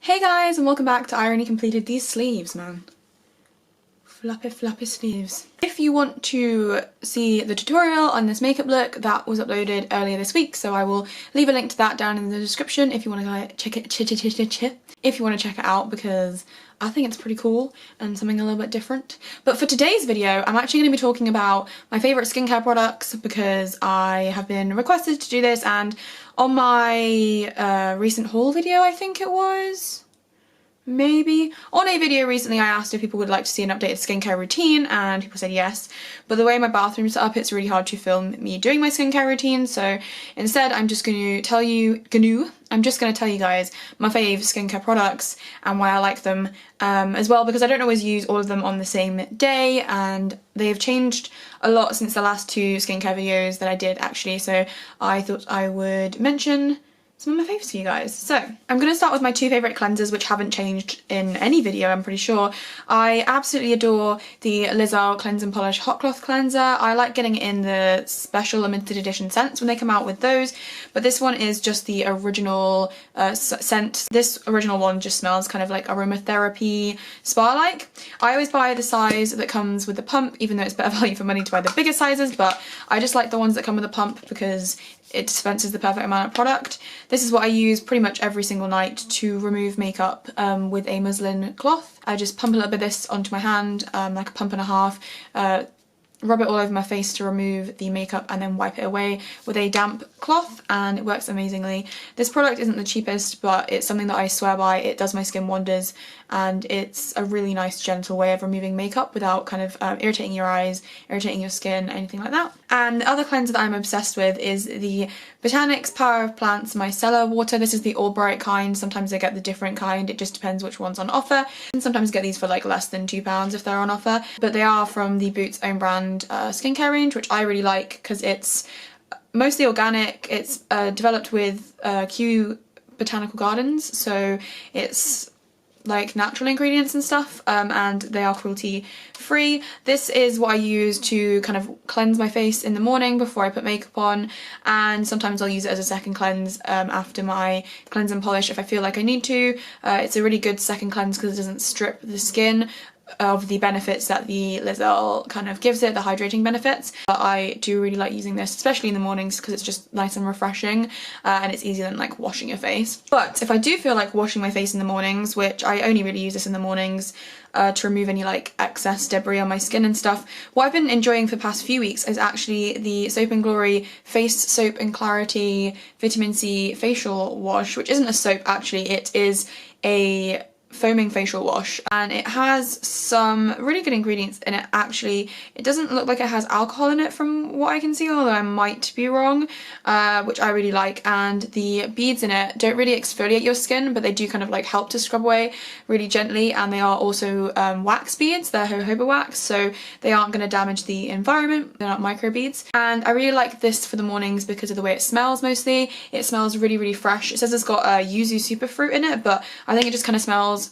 Hey guys, and welcome back to I Already Completed These Sleeves, man. Fluffy sleeves. If you want to see the tutorial on this makeup look, that was uploaded earlier this week, so I will leave a link to that down in the description if you want to check it. If you want to check it out, because I think it's pretty cool and something a little bit different. But for today's video, I'm actually going to be talking about my favourite skincare products because I have been requested to do this, and on my recent haul video, I think it was, maybe, on a video recently I asked if people would like to see an updated skincare routine, and people said yes, but the way my bathroom's set up, it's really hard to film me doing my skincare routine, so instead I'm just going to tell you guys my fave skincare products and why I like them, as well, because I don't always use all of them on the same day, and they have changed a lot since the last two skincare videos that I did actually, so I thought I would mention some of my favourites for you guys. So I'm going to start with my two favourite cleansers, which haven't changed in any video, I'm pretty sure. I absolutely adore the Lazar Cleanse and Polish Hot Cloth Cleanser. I like getting it in the special limited edition scents when they come out with those, but this one is just the original scent. This original one just smells kind of like aromatherapy spa-like. I always buy the size that comes with the pump, even though it's better value for money to buy the bigger sizes, but I just like the ones that come with the pump because it dispenses the perfect amount of product. This is what I use pretty much every single night to remove makeup with a muslin cloth. I just pump a little bit of this onto my hand, like a pump and a half, rub it all over my face to remove the makeup, and then wipe it away with a damp cloth, and it works amazingly. This product isn't the cheapest, but it's something that I swear by. It does my skin wonders, and it's a really nice gentle way of removing makeup without kind of irritating your eyes, irritating your skin, anything like that. And the other cleanser that I'm obsessed with is the Botanics Power of Plants Micellar water. This is the all bright kind. Sometimes I get the different kind, it just depends which one's on offer, and sometimes I get these for like less than £2 if they're on offer, but they are from the Boots own brand skincare range, which I really like because it's mostly organic. It's developed with Kew Botanical Gardens, so it's like natural ingredients and stuff, and they are cruelty free. This is what I use to kind of cleanse my face in the morning before I put makeup on, and sometimes I'll use it as a second cleanse after my cleanse and polish if I feel like I need to. It's a really good second cleanse because it doesn't strip the skin of the benefits that the Lazar kind of gives it, the hydrating benefits. But I do really like using this, especially in the mornings, because it's just nice and refreshing, and it's easier than like washing your face. But if I do feel like washing my face in the mornings, which I only really use this in the mornings to remove any like excess debris on my skin and stuff, what I've been enjoying for the past few weeks is actually the Soap and Glory Face Soap and Clarity Vitamin C Facial Wash, which isn't a soap actually, it is a foaming facial wash, and it has some really good ingredients in it actually. It doesn't look like it has alcohol in it from what I can see, although I might be wrong, which I really like, and the beads in it don't really exfoliate your skin, but they do kind of like help to scrub away really gently, and they are also wax beads. They're jojoba wax, so they aren't going to damage the environment. They're not micro beads, and I really like this for the mornings because of the way it smells. Mostly it smells really fresh. It says it's got yuzu superfruit in it, but I think it just kind of smells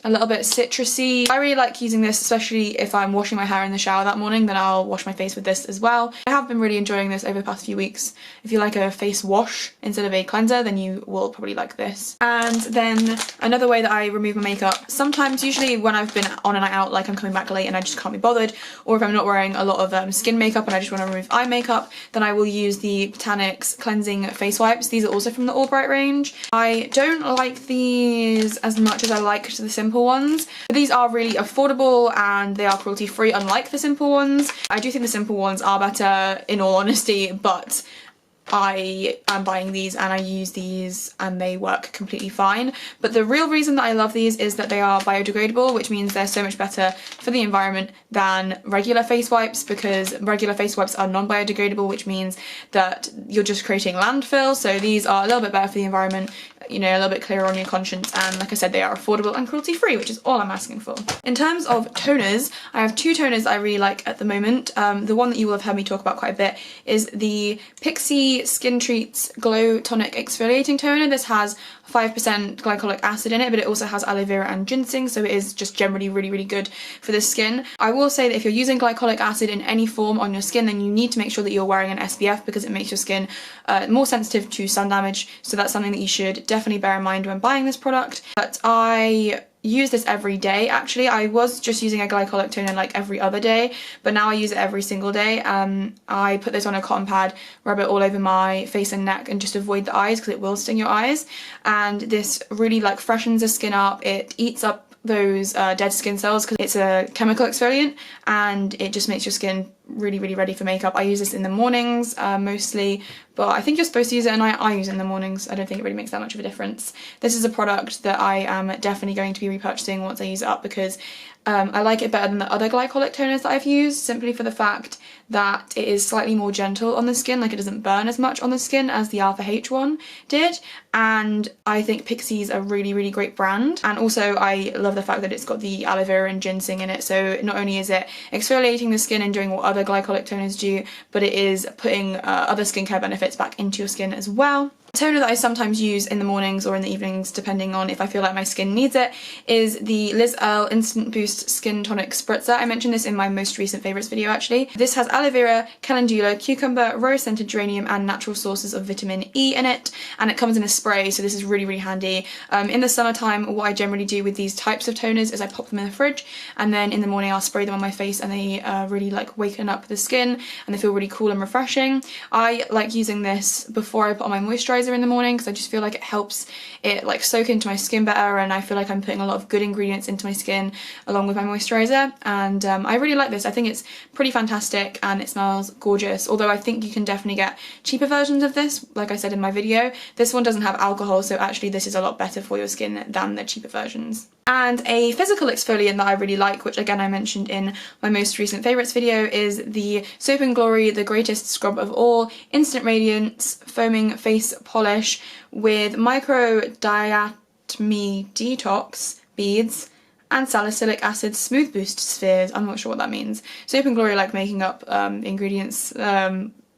a little bit citrusy. I really like using this, especially if I'm washing my hair in the shower that morning, then I'll wash my face with this as well. I have been really enjoying this over the past few weeks. If you like a face wash instead of a cleanser, then you will probably like this. And then another way that I remove my makeup, sometimes, usually when I've been on a night out, like I'm coming back late and I just can't be bothered, or if I'm not wearing a lot of skin makeup and I just want to remove eye makeup, then I will use the Botanics cleansing face wipes. These are also from the All Bright range. I don't like these as much as I liked the simple ones. These are really affordable and they are cruelty free, unlike the simple ones. I do think the simple ones are better in all honesty, but I am buying these and I use these and they work completely fine. But the real reason that I love these is that they are biodegradable, which means they're so much better for the environment than regular face wipes, because regular face wipes are non-biodegradable, which means that you're just creating landfill. So these are a little bit better for the environment, you know, a little bit clearer on your conscience, and like I said, they are affordable and cruelty free, which is all I'm asking for. In terms of toners, I have two toners I really like at the moment. The one that you will have heard me talk about quite a bit is the Pixi Skin Treats Glow Tonic Exfoliating Toner. This has 5% glycolic acid in it, but it also has aloe vera and ginseng, so it is just generally really, really good for the skin. I will say that if you're using glycolic acid in any form on your skin, then you need to make sure that you're wearing an SPF because it makes your skin more sensitive to sun damage, so that's something that you should definitely bear in mind when buying this product. But I use this every day. Actually, I was just using a glycolic toner like every other day, but now I use it every single day. I put this on a cotton pad, rub it all over my face and neck, and just avoid the eyes because it will sting your eyes. And this really like freshens the skin up. It eats up those dead skin cells because it's a chemical exfoliant, and it just makes your skin really, really ready for makeup. I use this in the mornings mostly, but I think you're supposed to use it at night. I use it in the mornings. I don't think it really makes that much of a difference. This is a product that I am definitely going to be repurchasing once I use it up because I like it better than the other glycolic toners that I've used, simply for the fact that it is slightly more gentle on the skin, like it doesn't burn as much on the skin as the Alpha H one did, and I think Pixi is a really, really great brand. And also I love the fact that it's got the aloe vera and ginseng in it, so not only is it exfoliating the skin and doing what other glycolic toners do, but it is putting other skincare benefits back into your skin as well. The toner that I sometimes use in the mornings or in the evenings, depending on if I feel like my skin needs it, is the Earle Instant Boost Skin Tonic Spritzer. I mentioned this in my most recent favourites video actually. This has aloe vera, calendula, cucumber, rose scented geranium and natural sources of vitamin E in it, and it comes in a spray, so this is really, really handy. In the summertime, what I generally do with these types of toners is I pop them in the fridge, and then in the morning I'll spray them on my face, and they really like waken up the skin and they feel really cool and refreshing. I like using this before I put on my moisturizer in the morning because I just feel like it helps it like soak into my skin better, and I feel like I'm putting a lot of good ingredients into my skin along with my moisturizer, and I really like this. I think it's pretty fantastic and it smells gorgeous, although I think you can definitely get cheaper versions of this. Like I said in my video, this one doesn't have alcohol, so actually this is a lot better for your skin than the cheaper versions. And a physical exfoliant that I really like, which again I mentioned in my most recent favourites video, is the Soap & Glory The Greatest Scrub of All Instant Radiance Foaming Face Polish with Micro Diatome Detox Beads and Salicylic Acid Smooth Boost Spheres. I'm not sure what that means. Soap & Glory like making up ingredients.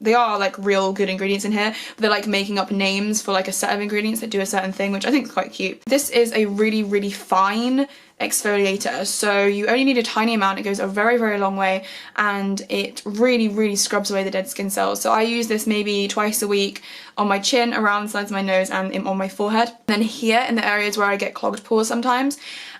They are like real good ingredients in here, but they're like making up names for like a set of ingredients that do a certain thing, which I think is quite cute. This is a really, really fine exfoliator, so you only need a tiny amount. It goes a very, very long way, and it really, really scrubs away the dead skin cells. So I use this maybe twice a week on my chin, around the sides of my nose, and on my forehead. And then here in the areas where I get clogged pores sometimes,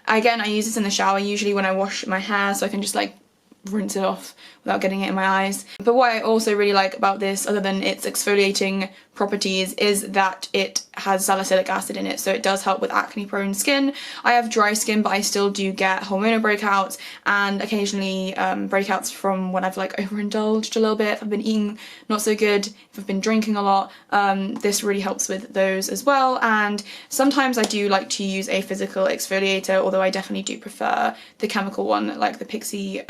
again I use this in the shower, usually when I wash my hair, so I can just like rinse it off without getting it in my eyes. But what I also really like about this, other than its exfoliating properties, is that it has salicylic acid in it, so it does help with acne prone skin. I have dry skin, but I still do get hormonal breakouts and occasionally breakouts from when I've like overindulged a little bit, if I've been eating not so good, if I've been drinking a lot. This really helps with those as well, and sometimes I do like to use a physical exfoliator, although I definitely do prefer the chemical one like the Pixi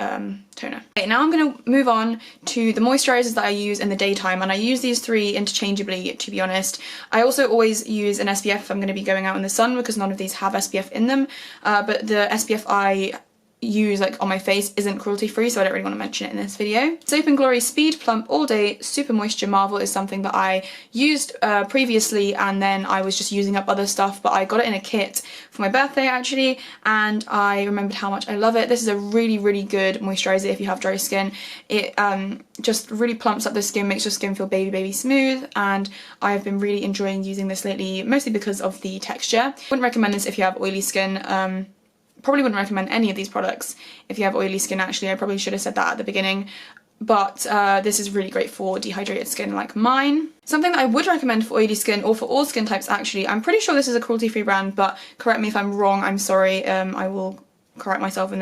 toner. Okay, now I'm going to move on to the moisturizers that I use in the daytime, and I use these three interchangeably, to be honest. I also always use an SPF if I'm going to be going out in the sun, because none of these have SPF in them, but the SPF I use like on my face isn't cruelty free, so I don't really want to mention it in this video. Soap & Glory Speed Plump All Day Super Moisture Marvel is something that I used previously, and then I was just using up other stuff, but I got it in a kit for my birthday actually, and I remembered how much I love it. This is a really, really good moisturizer if you have dry skin. It just really plumps up the skin, makes your skin feel baby smooth, and I've been really enjoying using this lately, mostly because of the texture. I wouldn't recommend this if you have oily skin. Probably wouldn't recommend any of these products if you have oily skin actually. I probably should have said that at the beginning, but this is really great for dehydrated skin like mine. Something that I would recommend for oily skin, or for all skin types actually, I'm pretty sure this is a cruelty-free brand, but correct me if I'm wrong, I'm sorry. I will correct myself in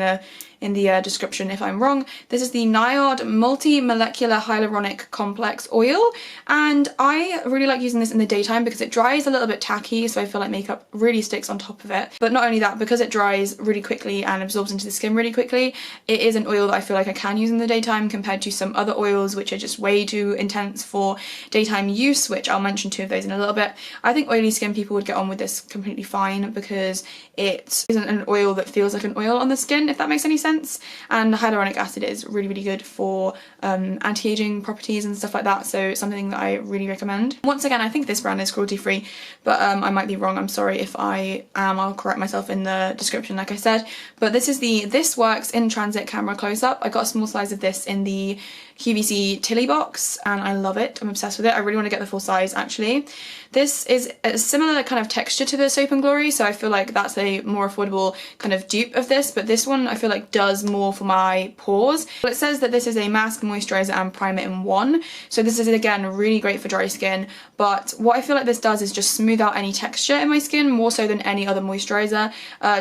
the description if I'm wrong. This is the Niod Multi-Molecular Hyaluronic Complex Oil, and I really like using this in the daytime because it dries a little bit tacky, so I feel like makeup really sticks on top of it. But not only that, because it dries really quickly and absorbs into the skin really quickly, it is an oil that I feel like I can use in the daytime compared to some other oils which are just way too intense for daytime use, which I'll mention two of those in a little bit. I think oily skin people would get on with this completely fine because it isn't an oil that feels like an oil on the skin, if that makes any sense. sense. And hyaluronic acid is really, really good for anti-aging properties and stuff like that, so it's something that I really recommend. Once again, I think this brand is cruelty free, but I might be wrong. I'm sorry if I am. I'll correct myself in the description like I said. But this is the This Works in Transit Camera Close-Up. I got a small size of this in the QVC Tilly box and I love it. I'm obsessed with it. I really want to get the full size actually. This is a similar kind of texture to the Soap and Glory, so I feel like that's a more affordable kind of dupe of this, but this one I feel like does more for my pores. Well, it says that this is a mask, moisturizer and primer in one, so this is again really great for dry skin, but what I feel like this does is just smooth out any texture in my skin more so than any other moisturizer,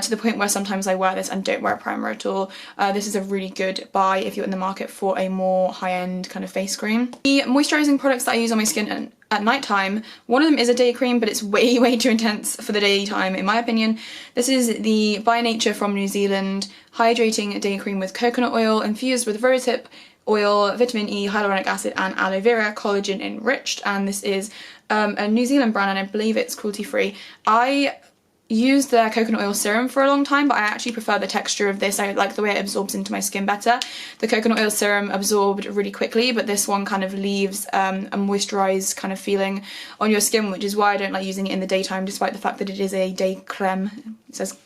to the point where sometimes I wear this and don't wear a primer at all. This is a really good buy if you're in the market for a more high-end kind of face cream. The moisturizing products that I use on my skin at night time, one of them is a day cream, but it's way too intense for the daytime in my opinion. This is the By Nature from New Zealand Hydrating Day Cream with coconut oil infused with rosehip oil, vitamin E, hyaluronic acid and aloe vera, collagen enriched, and this is a New Zealand brand and I believe it's cruelty free. I used their coconut oil serum for a long time, but I actually prefer the texture of this. I like the way it absorbs into my skin better. The coconut oil serum absorbed really quickly, but this one kind of leaves a moisturized kind of feeling on your skin, which is why I don't like using it in the daytime, despite the fact that it is a day creme. It says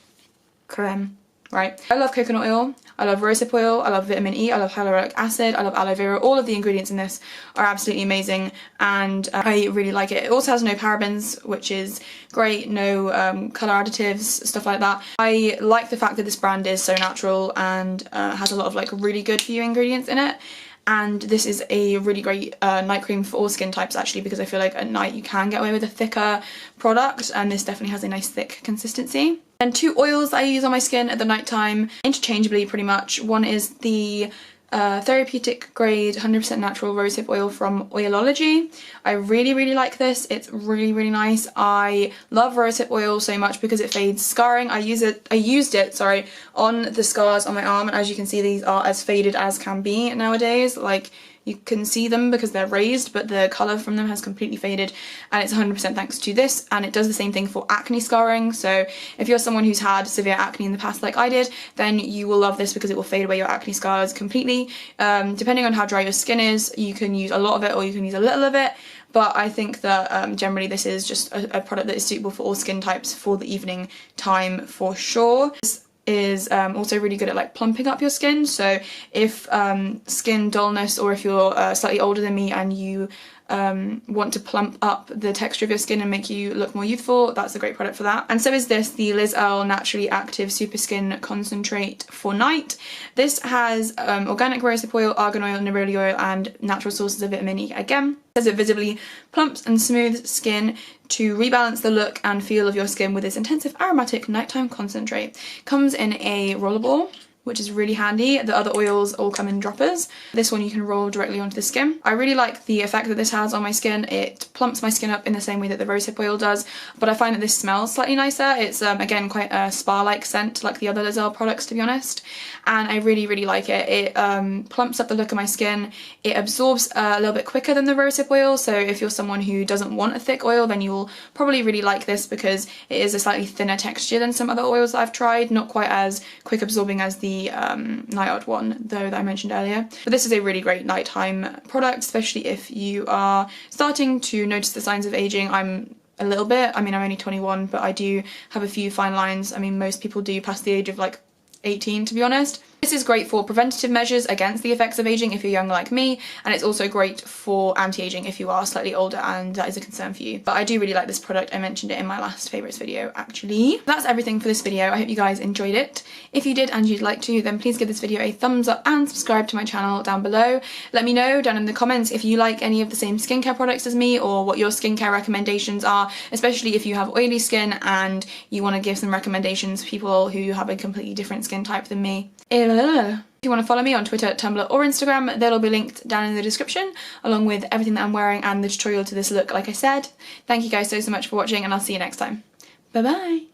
creme, right? I love coconut oil, I love rosehip oil, I love vitamin E, I love hyaluronic acid, I love aloe vera. All of the ingredients in this are absolutely amazing and I really like it. It also has no parabens, which is great, no colour additives, stuff like that. I like the fact that this brand is so natural and has a lot of like really good for you ingredients in it. And this is a really great night cream for all skin types actually, because I feel like at night you can get away with a thicker product and this definitely has a nice thick consistency. And two oils that I use on my skin at the night time interchangeably pretty much. One is the Therapeutic grade 100% natural rosehip oil from Oilology. I really like this. It's really nice. I love rosehip oil so much because it fades scarring. I used it on the scars on my arm, and as you can see these are as faded as can be nowadays. Like, you can see them because they're raised, but the colour from them has completely faded, and it's 100% thanks to this, and it does the same thing for acne scarring. So if you're someone who's had severe acne in the past like I did, then you will love this because it will fade away your acne scars completely. Depending on how dry your skin is, you can use a lot of it or you can use a little of it, but I think that generally this is just a product that is suitable for all skin types for the evening time for sure. Is also really good at like plumping up your skin, so if skin dullness, or if you're slightly older than me and you want to plump up the texture of your skin and make you look more youthful, that's a great product for that. And so is this, the Earle Naturally Active Superskin Concentrate for Night. This has organic rosehip oil, argan oil, neroli oil and natural sources of vitamin E again. It says it visibly plumps and smooths skin to rebalance the look and feel of your skin with this intensive aromatic nighttime concentrate. Comes in a rollable, which is really handy. The other oils all come in droppers. This one you can roll directly onto the skin. I really like the effect that this has on my skin. It plumps my skin up in the same way that the rosehip oil does, but I find that this smells slightly nicer. It's again quite a spa-like scent like the other Lazar products, to be honest, and I really like it. It plumps up the look of my skin. It absorbs a little bit quicker than the rosehip oil, so if you're someone who doesn't want a thick oil, then you'll probably really like this because it is a slightly thinner texture than some other oils that I've tried, not quite as quick absorbing as the Niod one though that I mentioned earlier. But this is a really great nighttime product, especially if you are starting to notice the signs of aging. I'm a little bit, I mean I'm only 21, but I do have a few fine lines. I mean most people do past the age of like 18, to be honest. This is great for preventative measures against the effects of aging if you're young like me, and it's also great for anti-aging if you are slightly older and that is a concern for you. But I do really like this product. I mentioned it in my last favourites video actually. That's everything for this video. I hope you guys enjoyed it. If you did and you'd like to, then please give this video a thumbs up and subscribe to my channel down below. Let me know down in the comments if you like any of the same skincare products as me or what your skincare recommendations are, especially if you have oily skin and you want to give some recommendations for people who have a completely different skin type than me. If you want to follow me on Twitter, Tumblr or Instagram, they'll all be linked down in the description, along with everything that I'm wearing and the tutorial to this look like I said. Thank you guys so much for watching, and I'll see you next time. Bye bye!